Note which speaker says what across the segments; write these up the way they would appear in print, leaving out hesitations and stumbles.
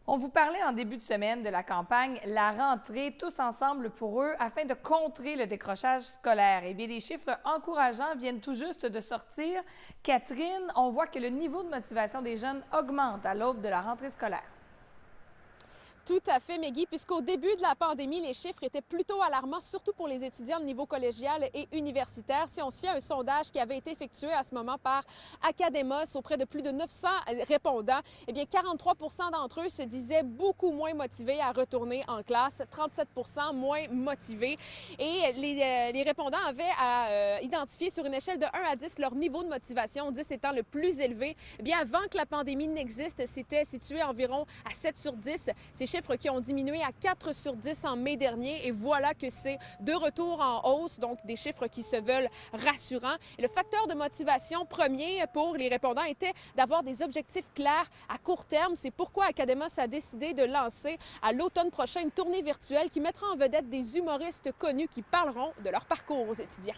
Speaker 1: On vous parlait en début de semaine de la campagne La rentrée tous ensemble pour eux afin de contrer le décrochage scolaire. Eh bien, des chiffres encourageants viennent tout juste de sortir. Catherine, on voit que le niveau de motivation des jeunes augmente à l'aube de la rentrée scolaire.
Speaker 2: Tout à fait, Meggy, puisqu'au début de la pandémie, les chiffres étaient plutôt alarmants, surtout pour les étudiants de niveau collégial et universitaire. Si on se fie à un sondage qui avait été effectué à ce moment par Academos auprès de plus de 900 répondants, eh bien 43 d'entre eux se disaient beaucoup moins motivés à retourner en classe, 37 moins motivés. Et les répondants avaient à identifier sur une échelle de 1 à 10 leur niveau de motivation, 10 étant le plus élevé. Eh bien, avant que la pandémie n'existe, c'était situé environ à 7 sur 10. Ces chiffres qui ont diminué à 4 sur 10 en mai dernier. Et voilà que c'est de retour en hausse, donc des chiffres qui se veulent rassurants. Et le facteur de motivation premier pour les répondants était d'avoir des objectifs clairs à court terme. C'est pourquoi Academos a décidé de lancer à l'automne prochain une tournée virtuelle qui mettra en vedette des humoristes connus qui parleront de leur parcours aux étudiants.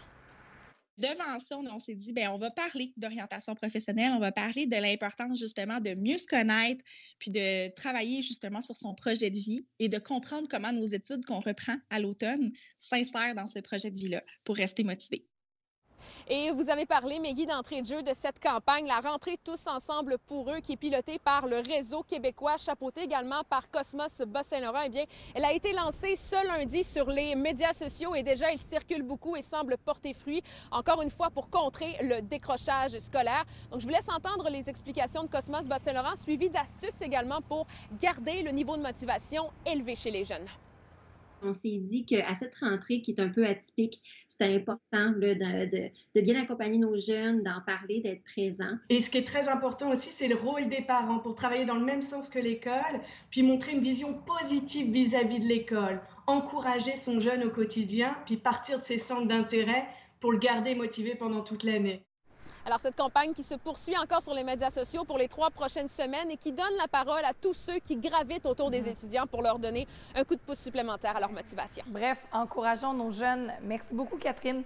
Speaker 3: Devant ça, on s'est dit, bien, on va parler d'orientation professionnelle, on va parler de l'importance justement de mieux se connaître, puis de travailler justement sur son projet de vie et de comprendre comment nos études qu'on reprend à l'automne s'insèrent dans ce projet de vie-là pour rester motivé.
Speaker 2: Et vous avez parlé, Meggy, d'entrée de jeu de cette campagne, la rentrée tous ensemble pour eux, qui est pilotée par le réseau québécois, chapeautée également par Cosmos Bas-Saint-Laurent. Eh bien, elle a été lancée ce lundi sur les médias sociaux et déjà, elle circule beaucoup et semble porter fruit, encore une fois, pour contrer le décrochage scolaire. Donc, je vous laisse entendre les explications de Cosmos Bas-Saint-Laurent, suivies d'astuces également pour garder le niveau de motivation élevé chez les jeunes.
Speaker 4: On s'est dit qu'à cette rentrée qui est un peu atypique, c'était important là, de bien accompagner nos jeunes, d'en parler, d'être présent.
Speaker 5: Et ce qui est très important aussi, c'est le rôle des parents pour travailler dans le même sens que l'école, puis montrer une vision positive vis-à-vis de l'école, encourager son jeune au quotidien, puis partir de ses centres d'intérêt pour le garder motivé pendant toute l'année.
Speaker 2: Alors, cette campagne qui se poursuit encore sur les médias sociaux pour les 3 prochaines semaines et qui donne la parole à tous ceux qui gravitent autour des étudiants pour leur donner un coup de pouce supplémentaire à leur motivation.
Speaker 1: Bref, encourageons nos jeunes. Merci beaucoup, Catherine.